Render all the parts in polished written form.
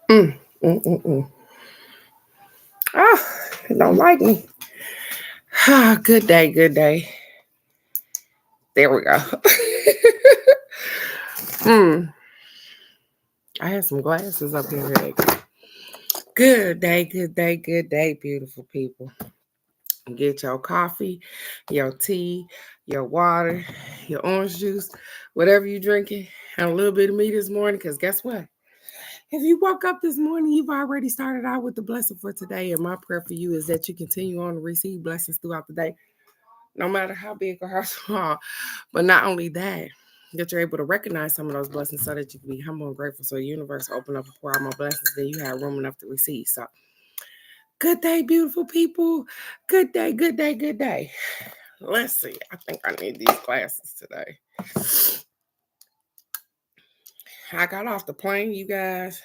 Mm, mm, mm, mm. Ah, it don't like me. Ah, good day, good day. There we go. mm, I had some glasses up here. Here they go. Good day, good day, good day, beautiful people. Get your coffee, your tea, your water, your orange juice, whatever you're drinking, and a little bit of me this morning. Because guess what? If you woke up this morning, you've already started out with the blessing for today. And my prayer for you is that you continue on to receive blessings throughout the day, no matter how big or how small. But not only that, that you're able to recognize some of those blessings so that you can be humble and grateful. So the universe open up and pour out more blessings than you have room enough to receive. So good day, beautiful people. Good day, good day, good day. Let's see. I think I need these glasses today. I got off the plane, you guys.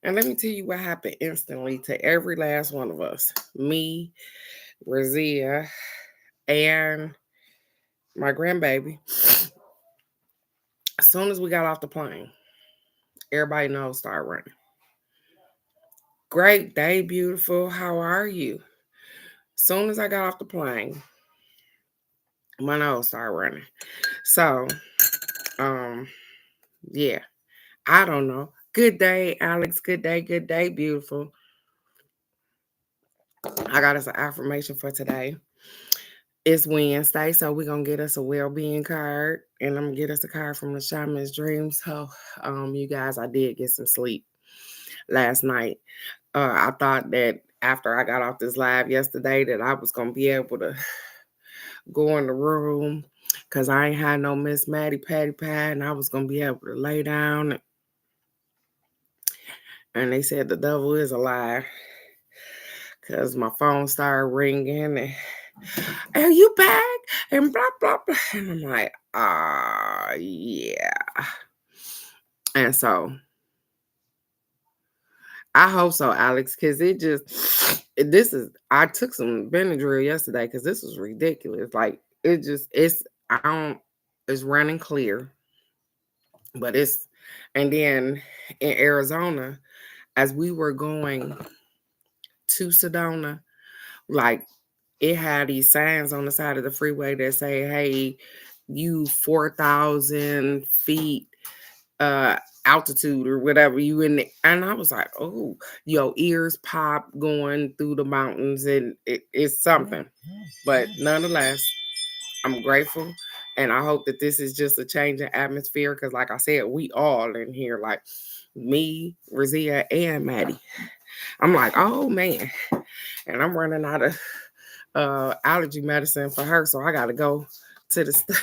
And let me tell you what happened instantly to every last one of us. Me, Razia, and my grandbaby. As soon as we got off the plane, everybody knows started running. Great day, beautiful. How are you? As soon as I got off the plane, my nose started running. So, um, yeah, I don't know. Good day, Alex. Good day, beautiful. I got us an affirmation for today. It's Wednesday, so we're gonna get us a well-being card, and I'm gonna get us a card from the Shaman's Dreams. So, you guys, I did get some sleep last night. I thought that after I got off this live yesterday, that I was gonna be able to go in the room because I ain't had no Miss Maddie Patty Pie, and I was gonna be able to lay down. And they said the devil is a lie because my phone started ringing and are you back? And blah, blah, blah. And I'm like, yeah. And so I hope so, Alex, because I took some Benadryl yesterday because this was ridiculous. Like, it's running clear, but and then in Arizona, as we were going to Sedona, like, it had these signs on the side of the freeway that say, hey, you 4,000 feet altitude or whatever you in the, and I was like, oh, your ears pop going through the mountains, and it's something. But nonetheless, I'm grateful, and I hope that this is just a change in atmosphere because, like I said, we all in here, like me, Razia, and Maddie. I'm like, oh man, and I'm running out of allergy medicine for her, so I gotta go to the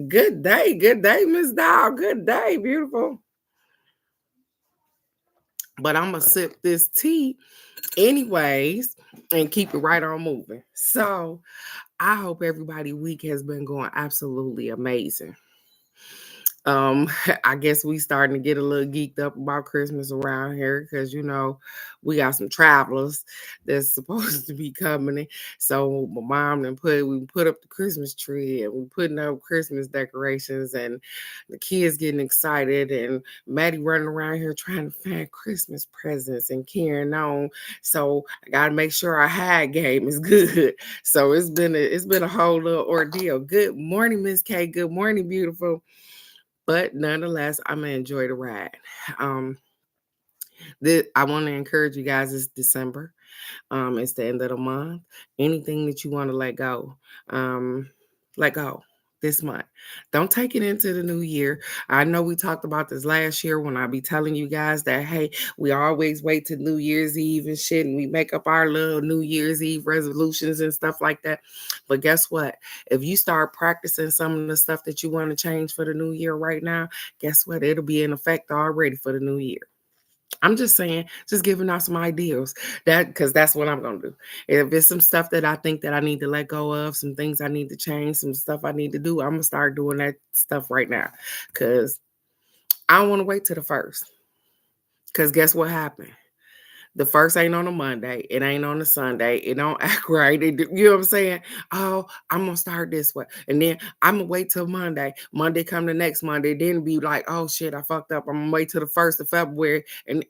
good day, Miss Dow. Good day, beautiful. But I'm gonna sip this tea anyways and keep it right on moving. So I hope everybody week has been going absolutely amazing. I guess we starting to get a little geeked up about Christmas around here because we got some travelers that's supposed to be coming in. So my mom and we put up the Christmas tree and we putting up Christmas decorations and the kids getting excited and Maddie running around here trying to find Christmas presents and carrying on. So I gotta make sure our high game is good. So it's been a whole little ordeal. Good morning, Miss K. Good morning, beautiful. But nonetheless, I'm gonna enjoy the ride. Um, I want to encourage you guys. It's December. It's the end of the month. Anything that you want to let go this month. Don't take it into the new year. I know we talked about this last year when I be telling you guys that, hey, we always wait to New Year's Eve and shit, and we make up our little New Year's Eve resolutions and stuff like that. But guess what? If you start practicing some of the stuff that you want to change for the new year right now, guess what? It'll be in effect already for the new year. I'm just saying, just giving out some ideas because that's what I'm gonna do. If it's some stuff that I think that I need to let go of, some things I need to change, some stuff I need to do, I'm gonna start doing that stuff right now. Cause I don't want to wait till the first. Cause guess what happened? The first ain't on a Monday. It ain't on a Sunday. It don't act right. You know what I'm saying? Oh, I'm gonna start this way. And then I'm gonna wait till Monday. Monday come the next Monday. Then be like, oh shit, I fucked up. I'm gonna wait till the 1st of February. And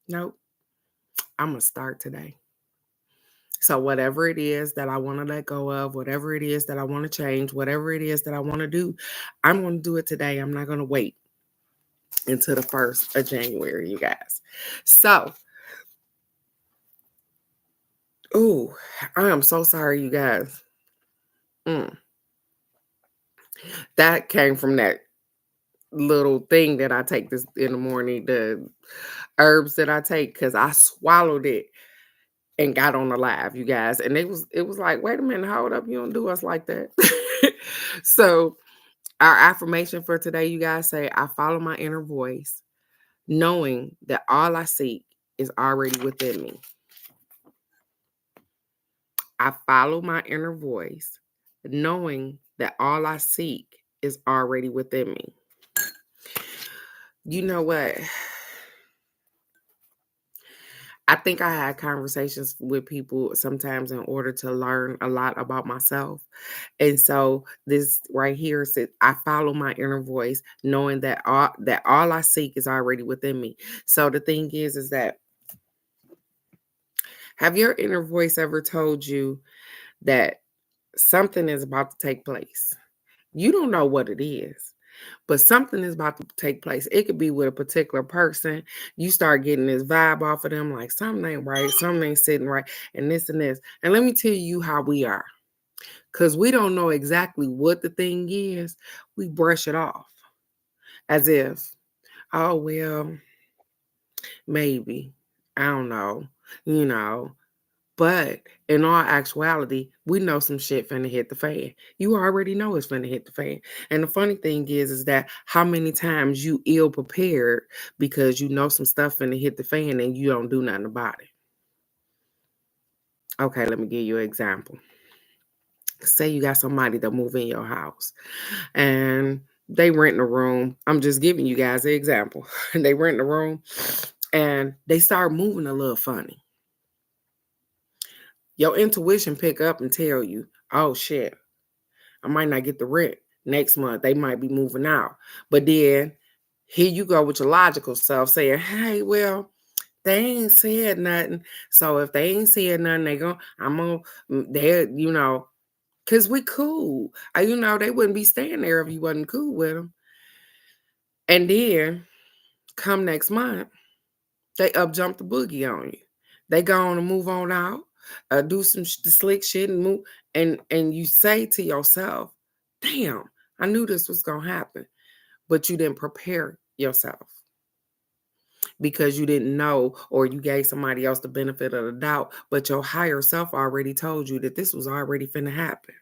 nope, I'm gonna start today. So whatever it is that I want to let go of, whatever it is that I want to change, whatever it is that I want to do, I'm going to do it today. I'm not going to wait until the 1st of January, you guys. So, I am so sorry, you guys. That came from that little thing that I take this in the morning, the herbs that I take, because I swallowed it and got on the live, you guys. And it was like, wait a minute, hold up, you don't do us like that. So our affirmation for today, you guys, say, I follow my inner voice, knowing that all I seek is already within me. I follow my inner voice, knowing that all I seek is already within me. You know what? I think I had conversations with people sometimes in order to learn a lot about myself. And so this right here says, I follow my inner voice, knowing that all I seek is already within me. So the thing is that, have your inner voice ever told you that something is about to take place? You don't know what it is, but something is about to take place. It could be with a particular person. You start getting this vibe off of them, like something ain't right, something ain't sitting right, and this and this. And let me tell you how we are. Because we don't know exactly what the thing is. We brush it off as if, oh, well, maybe. I don't know. You know. But in all actuality, we know some shit finna hit the fan. You already know it's finna hit the fan. And the funny thing is that how many times you ill prepared because you know some stuff finna hit the fan and you don't do nothing about it. Okay, let me give you an example. Say you got somebody that move in your house and they rent a room. I'm just giving you guys an example. They rent a room and they start moving a little funny. Your intuition pick up and tell you, oh shit, I might not get the rent next month. They might be moving out. But then here you go with your logical self saying, hey, well, they ain't said nothing. So if they ain't said nothing, they're, because we cool. They wouldn't be staying there if you wasn't cool with them. And then come next month, they up jump the boogie on you. They go on and move on out. Do some slick shit and move, and you say to yourself, damn, I knew this was gonna happen, but you didn't prepare yourself because you didn't know, or you gave somebody else the benefit of the doubt, but your higher self already told you that this was already finna happen.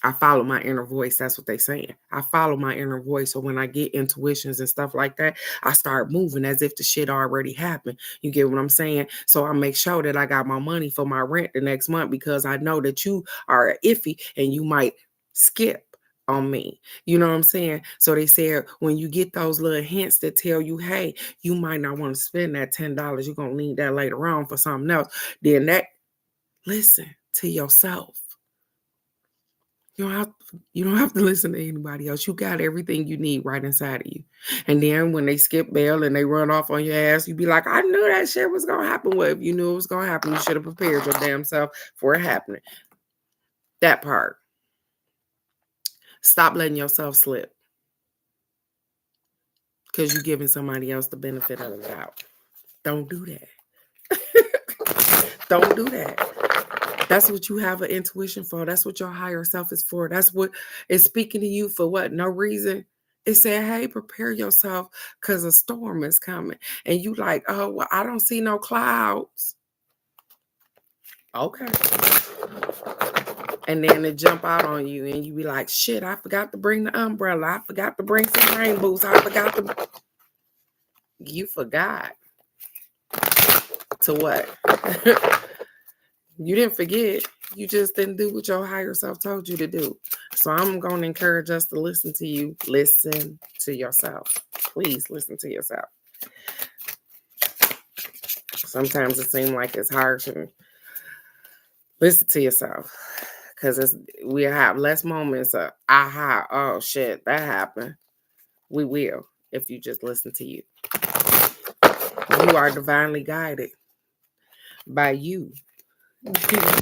I follow my inner voice. That's what they're saying. I follow my inner voice. So when I get intuitions and stuff like that, I start moving as if the shit already happened. You get what I'm saying? So I make sure that I got my money for my rent the next month because I know that you are iffy and you might skip on me. You know what I'm saying? So they said when you get those little hints that tell you, hey, you might not want to spend that $10. You're going to need that later on for something else. Then listen to yourself. You don't have to listen to anybody else. You got everything you need right inside of you. And then when they skip bail and they run off on your ass, you be like, I knew that shit was going to happen. Well, if you knew it was going to happen, you should have prepared your damn self for it happening. That part. Stop letting yourself slip. Because you're giving somebody else the benefit of the doubt. Don't do that. Don't do that. That's what you have an intuition for. That's what your higher self is for. That's what is speaking to you for what? No reason. It said, hey, prepare yourself because a storm is coming. And you like, oh, well, I don't see no clouds. Okay. And then it jump out on you and you be like, shit, I forgot to bring the umbrella. I forgot to bring some rain boots. You forgot. To what? You didn't forget. You just didn't do what your higher self told you to do. So I'm going to encourage us to listen to you. Listen to yourself. Please listen to yourself. Sometimes it seems like it's hard to listen to yourself because we have less moments of aha, oh shit, that happened. We will if you just listen to you. You are divinely guided by you. Do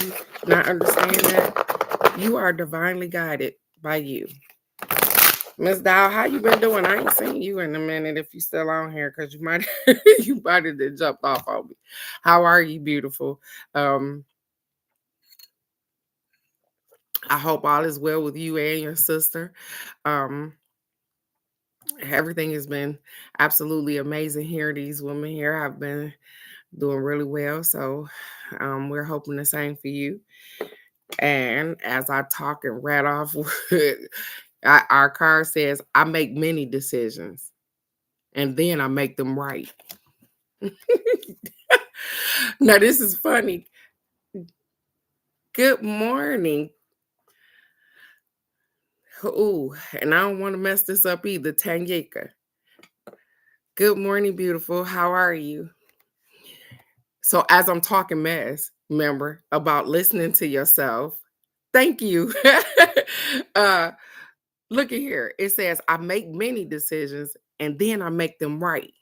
you not understand that? You are divinely guided by you. Miss Dow, how you been doing? I ain't seen you in a minute if you still on here because you might you might have jumped off on me. How are you, beautiful? I hope all is well with you and your sister. Um, Everything has been absolutely amazing here. These women here have been doing really well. So we're hoping the same for you. And as I talk and rat off, our card says, I make many decisions and then I make them right. Now, this is funny. Good morning. Ooh, and I don't want to mess this up either. Tangika. Good morning, beautiful. How are you? So, as I'm talking mess, remember about listening to yourself. Thank you. Look at here. It says, I make many decisions and then I make them right.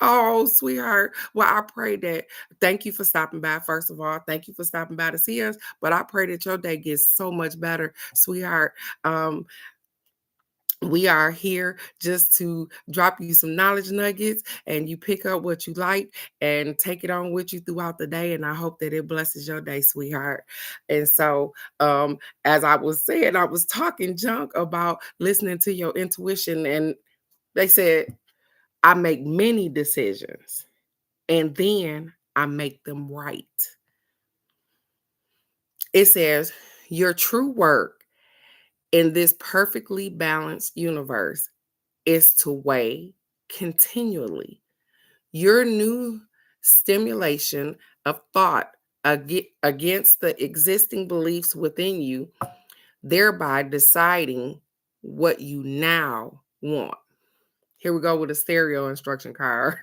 Oh, sweetheart. Well, I pray that thank you for stopping by. First of all, thank you for stopping by to see us. But I pray that your day gets so much better, sweetheart. We are here just to drop you some knowledge nuggets and you pick up what you like and take it on with you throughout the day. And I hope that it blesses your day, sweetheart. And so, as I was saying, I was talking junk about listening to your intuition, and they said, I make many decisions and then I make them right. It says, your true work in this perfectly balanced universe is to weigh continually your new stimulation of thought against the existing beliefs within you, thereby deciding what you now want. Here we go with a stereo instruction card.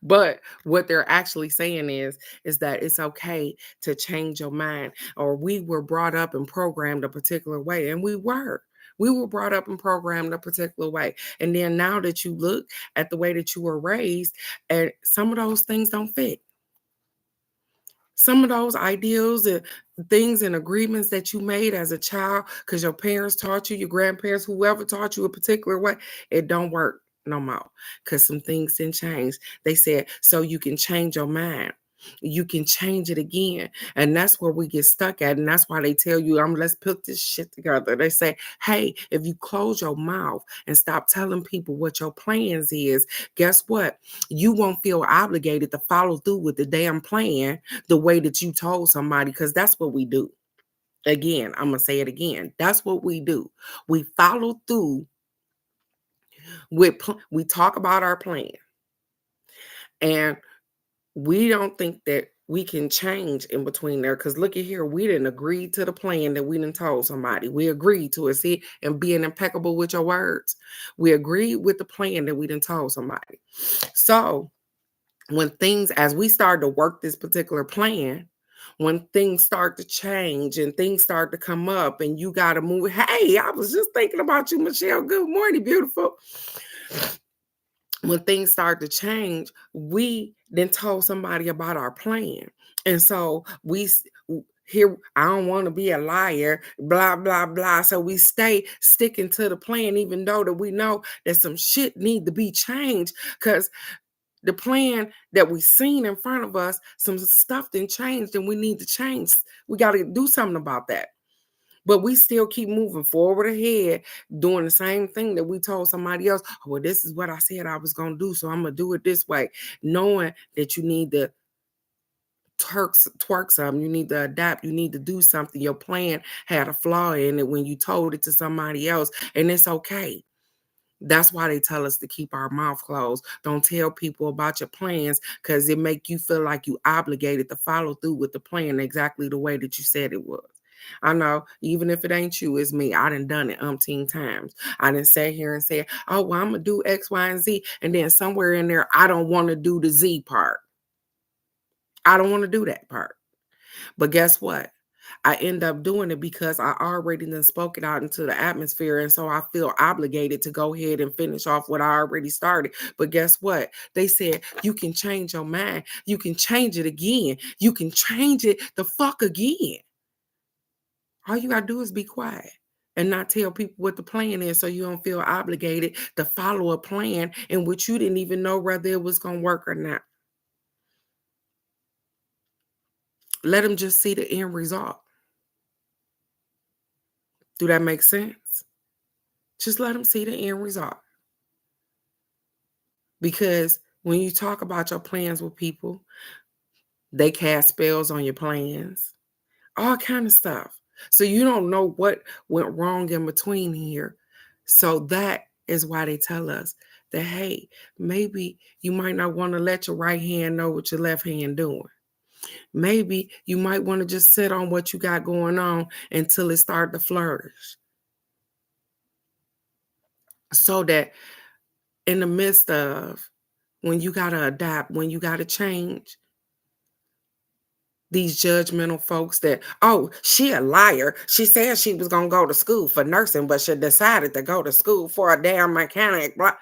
But what they're actually saying is that it's okay to change your mind. Or we were brought up and programmed a particular way, and we were. We were brought up and programmed a particular way. And then now that you look at the way that you were raised, and some of those things don't fit. Some of those ideals and things and agreements that you made as a child because your parents taught you, your grandparents, whoever taught you a particular way, it don't work no more because some things didn't change. They said, so you can change your mind. You can change it again. And that's where we get stuck at. And that's why they tell you, let's put this shit together. They say, hey, if you close your mouth and stop telling people what your plans is, guess what? You won't feel obligated to follow through with the damn plan the way that you told somebody, because that's what we do. Again, I'm going to say it again. That's what we do. We follow through we talk about our plan, and we don't think that we can change in between there. Because look at here, we didn't agree to the plan that we didn't told somebody. We agreed to it. See, and being impeccable with your words. We agreed with the plan that we didn't told somebody. So when things, as we start to work this particular plan, when things start to change and things start to come up and you got to move. Hey, I was just thinking about you, Michelle. Good morning, beautiful. When things start to change, we then told somebody about our plan. And so we here, I don't want to be a liar, blah, blah, blah. So we stay sticking to the plan, even though that we know that some shit need to be changed, because the plan that we seen in front of us, some stuff didn't change, and we need to change. We got to do something about that. But we still keep moving forward ahead, doing the same thing that we told somebody else. Oh, well, this is what I said I was going to do, so I'm going to do it this way. Knowing that you need to twerk something, you need to adapt, you need to do something. Your plan had a flaw in it when you told it to somebody else, and it's okay. That's why they tell us to keep our mouth closed. Don't tell people about your plans, because it make you feel like you obligated to follow through with the plan exactly the way that you said it was. I know, even if it ain't you, it's me. I done it umpteen times. I done sat here and said, oh, well, I'm going to do X, Y, and Z. And then somewhere in there, I don't want to do the Z part. I don't want to do that part. But guess what? I end up doing it because I already done spoke it out into the atmosphere. And so I feel obligated to go ahead and finish off what I already started. But guess what? They said, you can change your mind. You can change it again. You can change it the fuck again. All you got to do is be quiet and not tell people what the plan is so you don't feel obligated to follow a plan in which you didn't even know whether it was going to work or not. Let them just see the end result. Do that make sense? Just let them see the end result. Because when you talk about your plans with people, they cast spells on your plans, all kind of stuff. So you don't know what went wrong in between here. So that is why they tell us that, hey, maybe you might not want to let your right hand know what your left hand doing. Maybe you might want to just sit on what you got going on until it started to flourish. So that in the midst of when you got to adapt, when you got to change, these judgmental folks that, oh, she a liar. She said she was going to go to school for nursing, but she decided to go to school for a damn mechanic. Blah.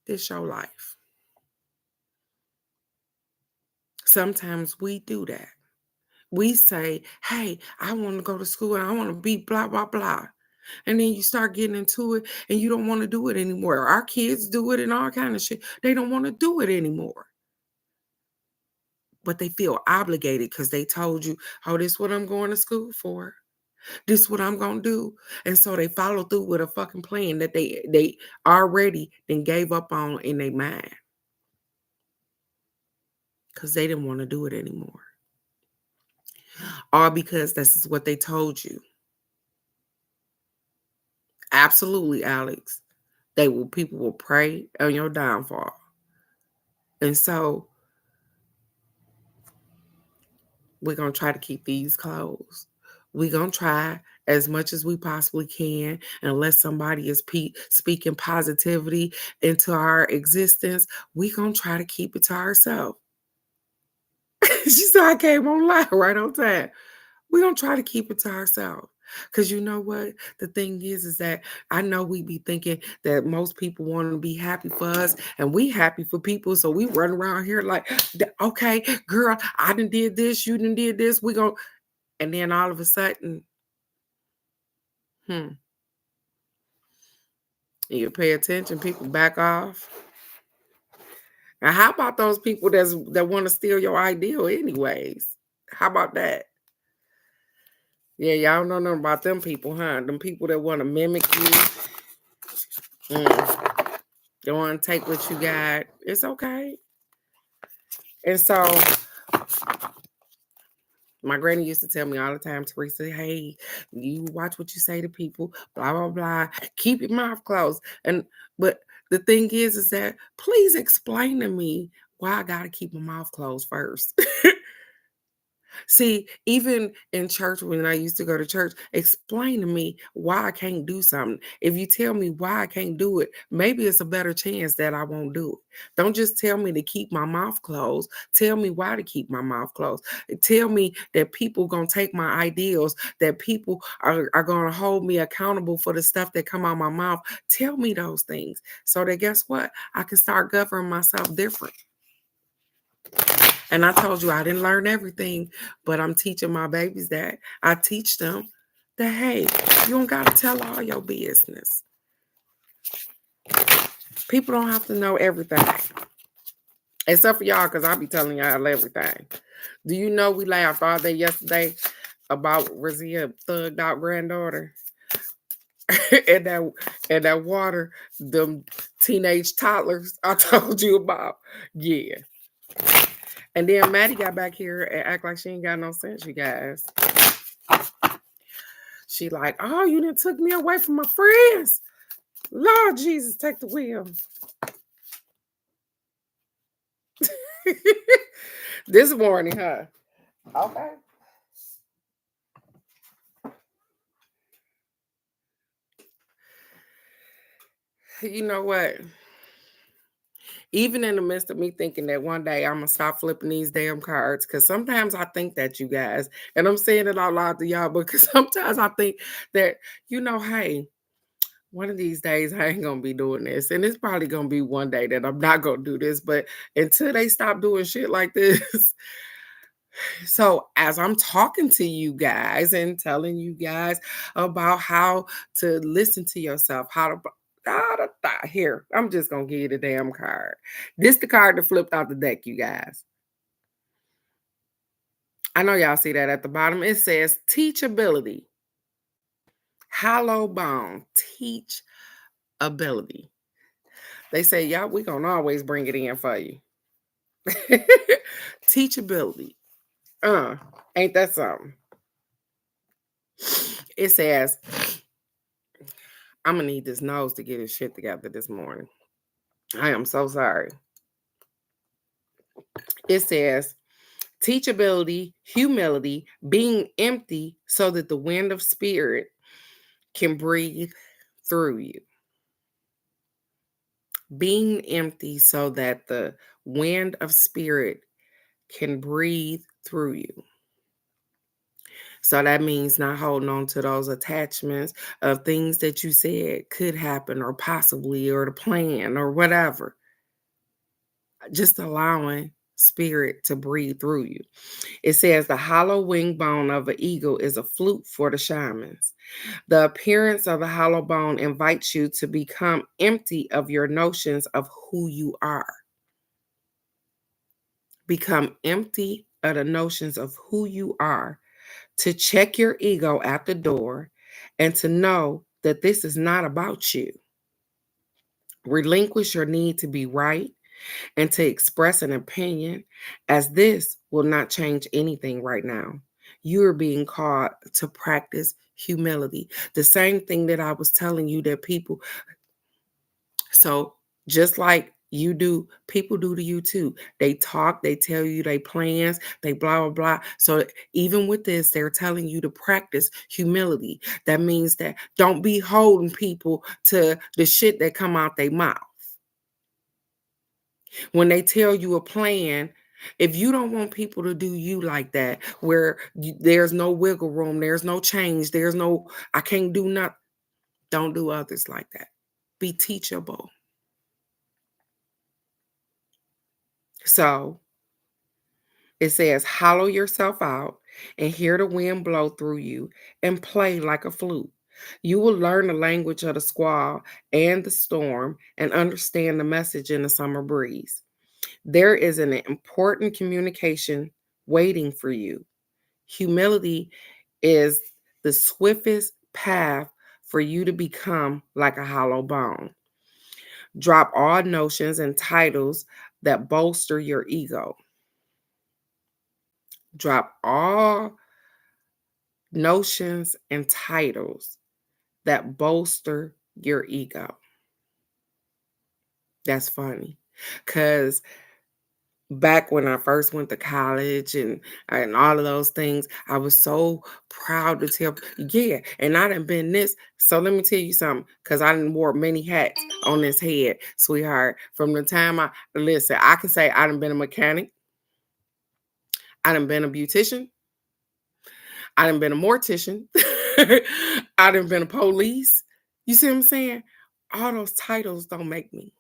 This your life. Sometimes we do that. We say, hey, I want to go to school and I want to be blah, blah, blah. And then you start getting into it and you don't want to do it anymore. Our kids do it and all kind of shit. They don't want to do it anymore. But they feel obligated because they told you, oh, this is what I'm going to school for. This is what I'm going to do. And so they follow through with a fucking plan that they already then gave up on in their mind. Because they didn't want to do it anymore. All because this is what they told you. Absolutely, Alex. People will prey on your downfall. And so we're going to try to keep these closed. We're going to try as much as we possibly can, unless somebody is speaking positivity into our existence, we're going to try to keep it to ourselves. She said I came on live right on time. We're going to try to keep it to ourselves. Because you know what? The thing is that I know we be thinking that most people want to be happy for us and we happy for people. So we run around here like, okay, girl, I done did this. You done did this. We going, and then all of a sudden, you pay attention, people back off. Now, how about those people that want to steal your ideal anyways? How about that? Yeah, y'all don't know nothing about them people, huh? Them people that want to mimic you. They want to take what you got. It's okay. And so my granny used to tell me all the time, Teresa, hey, you watch what you say to people, blah, blah, blah. Keep your mouth closed. But the thing is that please explain to me why I got to keep my mouth closed first. See, even in church, when I used to go to church, explain to me why I can't do something. If you tell me why I can't do it, maybe it's a better chance that I won't do it. Don't just tell me to keep my mouth closed. Tell me why to keep my mouth closed. Tell me that people going to take my ideals, that people are going to hold me accountable for the stuff that come out my mouth. Tell me those things so that guess what? I can start governing myself different. And I told you I didn't learn everything, but I'm teaching my babies that. I teach them that, hey, you don't got to tell all your business. People don't have to know everything. Except for y'all, because I'll be telling y'all everything. Do you know we laughed all day yesterday about Razia thugged out granddaughter? and that water, them teenage toddlers I told you about. Yeah. And then Maddie got back here and act like she ain't got no sense, you guys. She like, oh, you done took me away from my friends. Lord Jesus, take the wheel. This morning, huh? Okay. You know what? Even in the midst of me thinking that one day I'm gonna stop flipping these damn cards, because sometimes I think that, you guys, and I'm saying it out loud to y'all, because sometimes I think that, hey, one of these days I ain't gonna be doing this. And it's probably gonna be one day that I'm not gonna do this. But until they stop doing shit like this. So as I'm talking to you guys and telling you guys about how to listen to yourself, how to here, I'm just gonna give you the damn card. This the card that flipped out the deck, you guys. I know y'all see that at the bottom. It says teachability. Hollow bone. Teach ability. They say, y'all, we gonna always bring it in for you. Teachability. Ain't that something? It says, I'm gonna need this nose to get his shit together this morning. I am so sorry. It says, teachability, humility, being empty so that the wind of spirit can breathe through you. Being empty so that the wind of spirit can breathe through you. So that means not holding on to those attachments of things that you said could happen or possibly, or the plan or whatever. Just allowing spirit to breathe through you. It says the hollow wing bone of an eagle is a flute for the shamans. The appearance of the hollow bone invites you to become empty of your notions of who you are. Become empty of the notions of who you are, to check your ego at the door, and to know that this is not about you. Relinquish your need to be right and to express an opinion, as this will not change anything right now. You are being called to practice humility. The same thing that I was telling you that people, so just like you do, people do to you too. They talk, they tell you they plans, they blah, blah, blah. So even with this, they're telling you to practice humility. That means that don't be holding people to the shit that come out their mouth. When they tell you a plan, if you don't want people to do you like that, where there's no wiggle room, there's no change, there's no, I can't do nothing, don't do others like that. Be teachable. So it says, hollow yourself out and hear the wind blow through you and play like a flute. You will learn the language of the squall and the storm and understand the message in the summer breeze. There is an important communication waiting for you. Humility is the swiftest path for you to become like a hollow bone. Drop all notions and titles that bolster your ego. Drop all notions and titles that bolster your ego. That's funny, because back when I first went to college and all of those things, I was so proud to tell, yeah, and I done been this. So let me tell you something, because I done wore many hats on this head, sweetheart. From the time listen, I can say I done been a mechanic, I done been a beautician, I done been a mortician, I done been a police. You see what I'm saying? All those titles don't make me.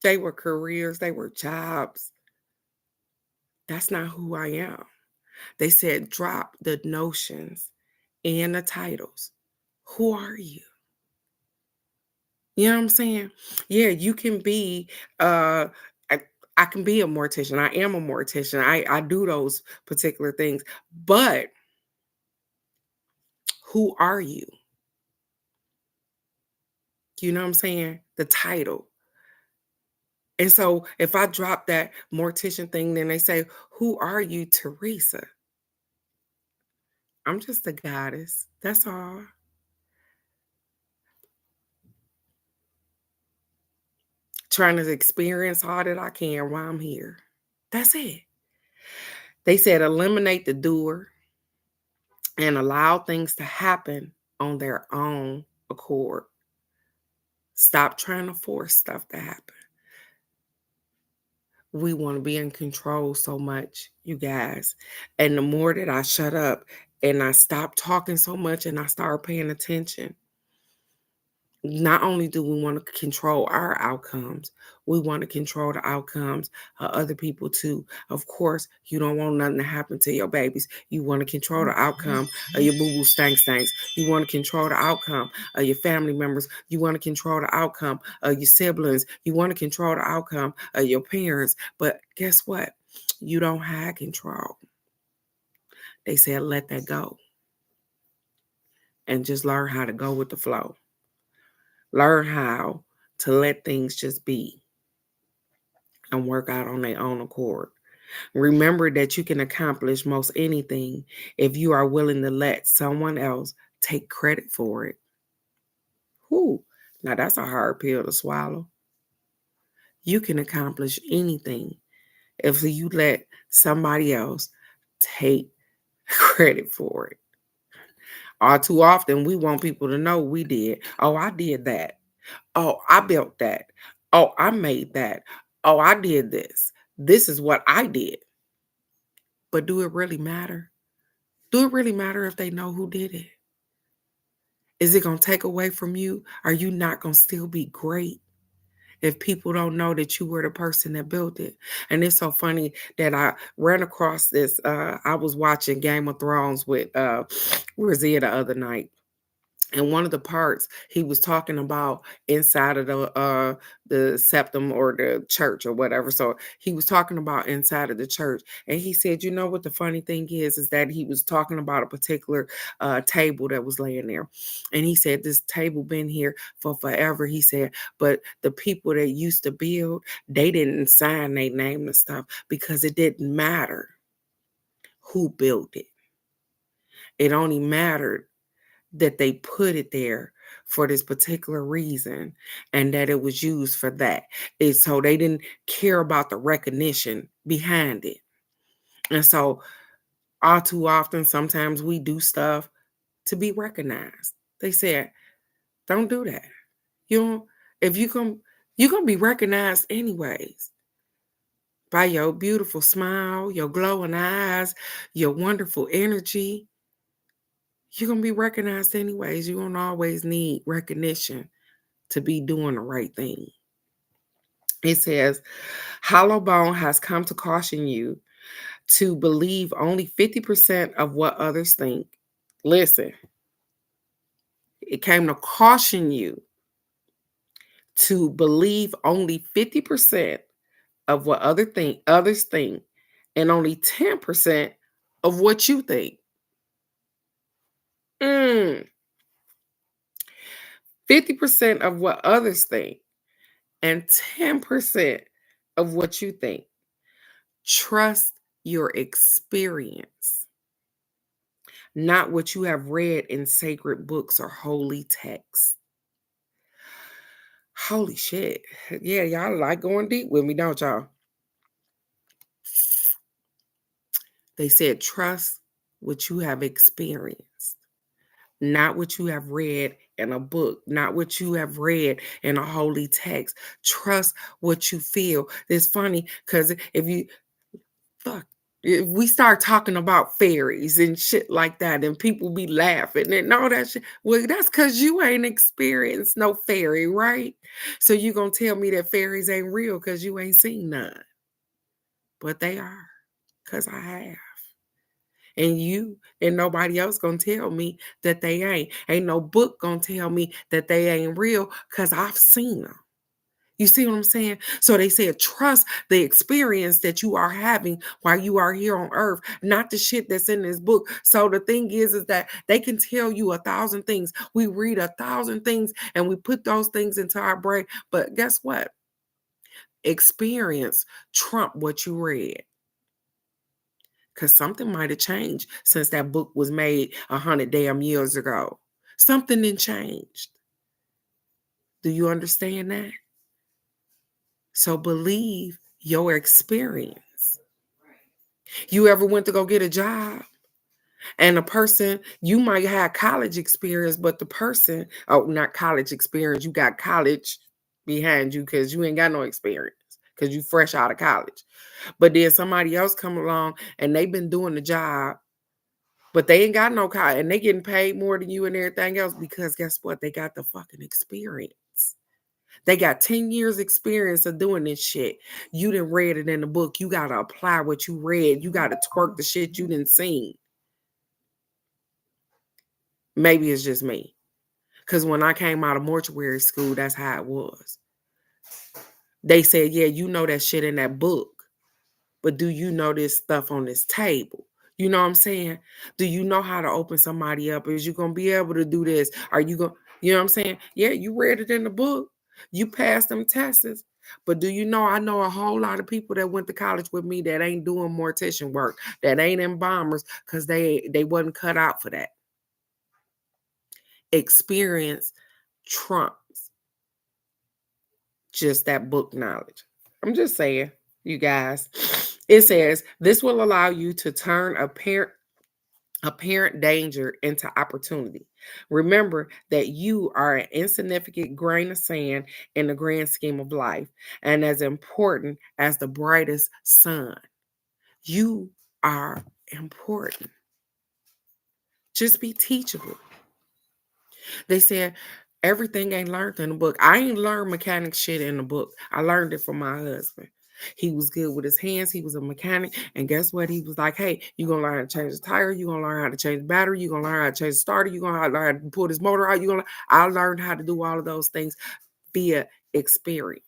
They were careers, they were jobs. That's not who I am. They said drop the notions and the titles. Who are you? You know what I'm saying? Yeah, you can be I, I can be a mortician. I am a mortician. I do those particular things. But who are you? You know what I'm saying? The title. And so if I drop that mortician thing, then they say, who are you, Teresa? I'm just a goddess. That's all. Trying to experience all that I can while I'm here. That's it. They said eliminate the doer and allow things to happen on their own accord. Stop trying to force stuff to happen. We want to be in control so much, you guys. And the more that I shut up and I stop talking so much and I start paying attention, not only do we want to control our outcomes, we want to control the outcomes of other people too. Of course, you don't want nothing to happen to your babies. You want to control the outcome of your boo-boo stanks. You want to control the outcome of your family members. You want to control the outcome of your siblings. You want to control the outcome of your parents. But guess what? You don't have control. They said, let that go. And just learn how to go with the flow. Learn how to let things just be and work out on their own accord. Remember that you can accomplish most anything if you are willing to let someone else take credit for it. Whew. Now that's a hard pill to swallow. You can accomplish anything if you let somebody else take credit for it. All too often, we want people to know we did. Oh, I did that. Oh, I built that. Oh, I made that. Oh, I did this. This is what I did. But do it really matter? Do it really matter if they know who did it? Is it going to take away from you? Are you not going to still be great if people don't know that you were the person that built it? And it's so funny that I ran across this. I was watching Game of Thrones with Razia the other night. And one of the parts he was talking about inside of the septum or the church or whatever. So he was talking about inside of the church, and he said, you know what the funny thing is that he was talking about a particular table that was laying there, and he said this table been here for forever. He said, but the people that used to build, they didn't sign their name and stuff because it didn't matter who built it. It only mattered that they put it there for this particular reason and that it was used for that. So they didn't care about the recognition behind it. And so all too often, sometimes we do stuff to be recognized. They said, don't do that. If you're going to be recognized anyways by your beautiful smile, your glowing eyes, your wonderful energy. You're going to be recognized anyways. You don't always need recognition to be doing the right thing. It says, Hollow Bone has come to caution you to believe only 50% of what others think. Listen, it came to caution you to believe only 50% of what others think and only 10% of what you think. 50% of what others think and 10% of what you think. Trust your experience, not what you have read in sacred books or holy texts. Holy shit. Yeah, y'all like going deep with me, don't y'all? They said trust what you have experienced, not what you have read in a book, not what you have read in a holy text. Trust what you feel. It's funny because if we start talking about fairies and shit like that, and people be laughing and all that shit. Well, that's because you ain't experienced no fairy, right? So you gonna tell me that fairies ain't real because you ain't seen none. But they are, because I have. And you and nobody else gonna tell me that they ain't. Ain't no book gonna tell me that they ain't real because I've seen them. You see what I'm saying? So they said, trust the experience that you are having while you are here on earth, not the shit that's in this book. So the thing is that they can tell you 1,000 things. We read 1,000 things and we put those things into our brain. But guess what? Experience trump what you read. Because something might have changed since that book was made 100 damn years ago. Something didn't changed. Do you understand that? So believe your experience. You ever went to go get a job And a person, you might have college experience, but the person, oh, not college experience, you got college behind you because you ain't got no experience because you fresh out of college. But then somebody else come along and they've been doing the job, but they ain't got no college and they getting paid more than you and everything else because guess what? They got the fucking experience. They got 10 years experience of doing this shit. You didn't read it in the book. You got to apply what you read. You got to twerk the shit you didn't see. Maybe it's just me. Because when I came out of mortuary school, that's how it was. They said, yeah, you know that shit in that book, but do you know this stuff on this table? You know what I'm saying? Do you know how to open somebody up? Is you going to be able to do this? Are you going, you know what I'm saying? Yeah, you read it in the book. You passed them tests. But do you know, I know a whole lot of people that went to college with me that ain't doing mortician work, that ain't embalmers because they wasn't cut out for that. Experience trumps just that book knowledge. I'm just saying, you guys. It says this will allow you to turn apparent danger into opportunity. Remember that you are an insignificant grain of sand in the grand scheme of life and as important as the brightest sun. You are important. Just be teachable. They said everything ain't learned in the book. I ain't learned mechanic shit in the book. I learned it from my husband. He was good with his hands. He was a mechanic. And guess what? He was like, hey, you're going to learn how to change the tire. You're going to learn how to change the battery. You're going to learn how to change the starter. You're going to learn how to pull this motor out. I learned how to do all of those things via experience.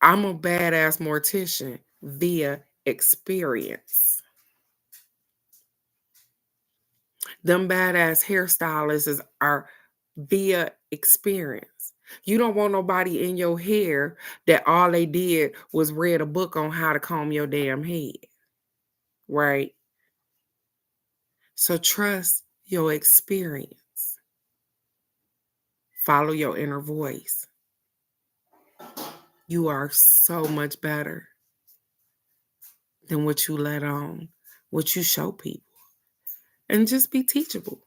I'm a badass mortician via experience. Them badass hairstylists are via experience. You don't want nobody in your hair that all they did was read a book on how to comb your damn head. Right? So trust your experience. Follow your inner voice. You are so much better than what you let on, what you show people. And just be teachable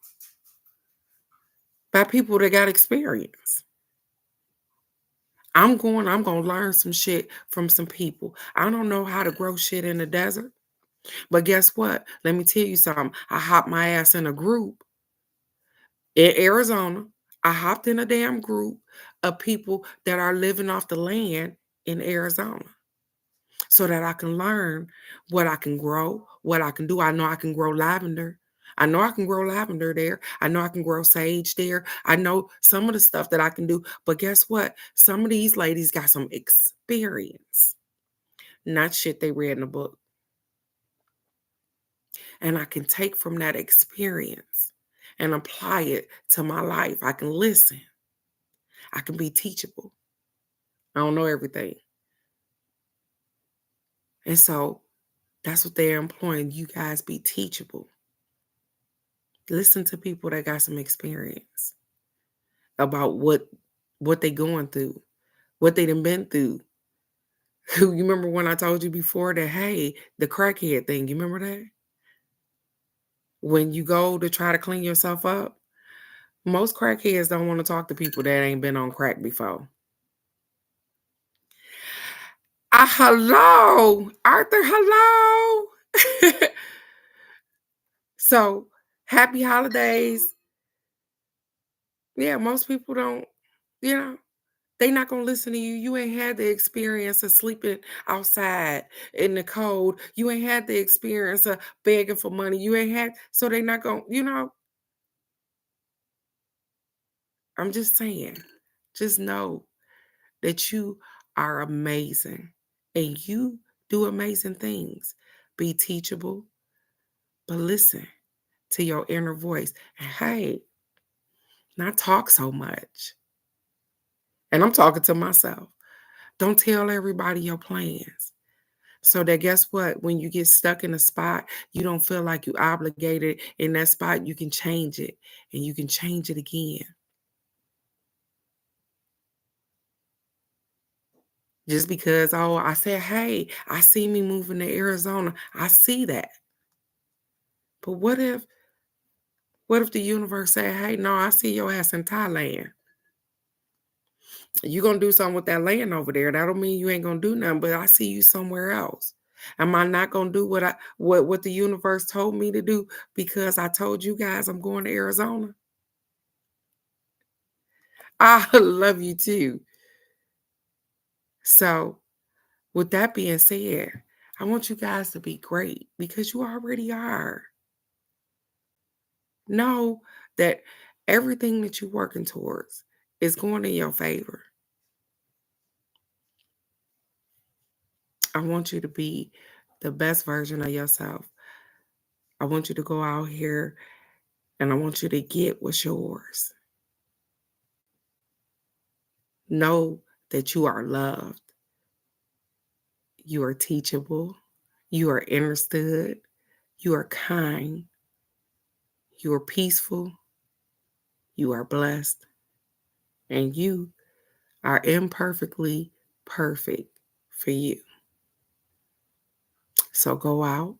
by people that got experience. I'm going to learn some shit from some people. I don't know how to grow shit in the desert. But guess what? Let me tell you something. I hopped my ass in a group in Arizona. I hopped in a damn group of people that are living off the land in Arizona so that I can learn what I can grow, what I can do. I know I can grow lavender. I know I can grow lavender there. I know I can grow sage there. I know some of the stuff that I can do. But guess what? Some of these ladies got some experience, not shit they read in a book. And I can take from that experience and apply it to my life. I can listen. I can be teachable. I don't know everything. And so that's what they're employing. You guys be teachable. Listen to people that got some experience about what they going through, what they done been through. You remember when I told you before that, hey, the crackhead thing, you remember that? When you go to try to clean yourself up, most crackheads don't want to talk to people that ain't been on crack before. Hello, Arthur, hello. So, happy holidays. Yeah, most people don't, you know, they not going to listen to you. You ain't had the experience of sleeping outside in the cold. You ain't had the experience of begging for money. You ain't had, so they not going to, I'm just saying, just know that you are amazing and you do amazing things. Be teachable, but listen to your inner voice. And hey, not talk so much. And I'm talking to myself. Don't tell everybody your plans. So that guess what? When you get stuck in a spot, you don't feel like you obligated in that spot. You can change it and you can change it again. Just because, oh, I said, hey, I see me moving to Arizona. I see that. But what if the universe said, hey, no, I see your ass in Thailand. You gonna do something with that land over there. That don't mean you ain't gonna do nothing, but I see you somewhere else. Am I not gonna do what the universe told me to do because I told you guys I'm going to Arizona? I love you too. So, with that being said, I want you guys to be great because you already are. Know that everything that you're working towards is going in your favor. I want you to be the best version of yourself. I want you to go out here and I want you to get what's yours. Know that you are loved, you are teachable, you are understood, you are kind, you are peaceful, you are blessed, and you are imperfectly perfect for you. So go out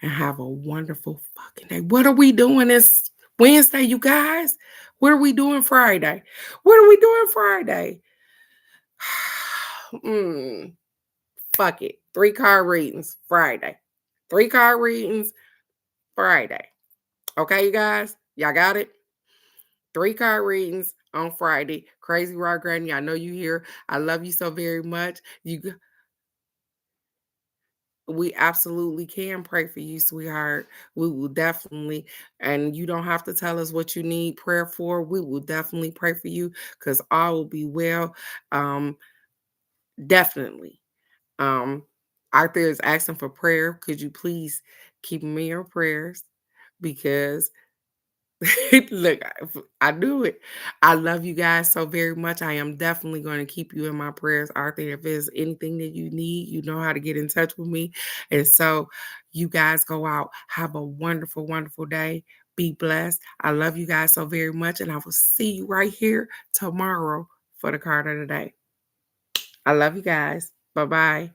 and have a wonderful fucking day. What are we doing this Wednesday, you guys? What are we doing Friday? What are we doing Friday? Mm, fuck it. 3 card readings Friday. 3 card readings Friday. Okay, you guys? Y'all got it? 3 card readings on Friday. Crazy Rock Granny, I know you here. I love you so very much. We absolutely can pray for you, sweetheart. We will definitely, and you don't have to tell us what you need prayer for. We will definitely pray for you because all will be well. Um, definitely. Um, Arthur is asking for prayer. Could you please keep me in your prayers? Because look, I knew it. I love you guys so very much. I am definitely going to keep you in my prayers, Arthur. If there's anything that you need, you know how to get in touch with me. And so, you guys go out, have a wonderful, wonderful day. Be blessed. I love you guys so very much. And I will see you right here tomorrow for the card of the day. I love you guys. Bye bye.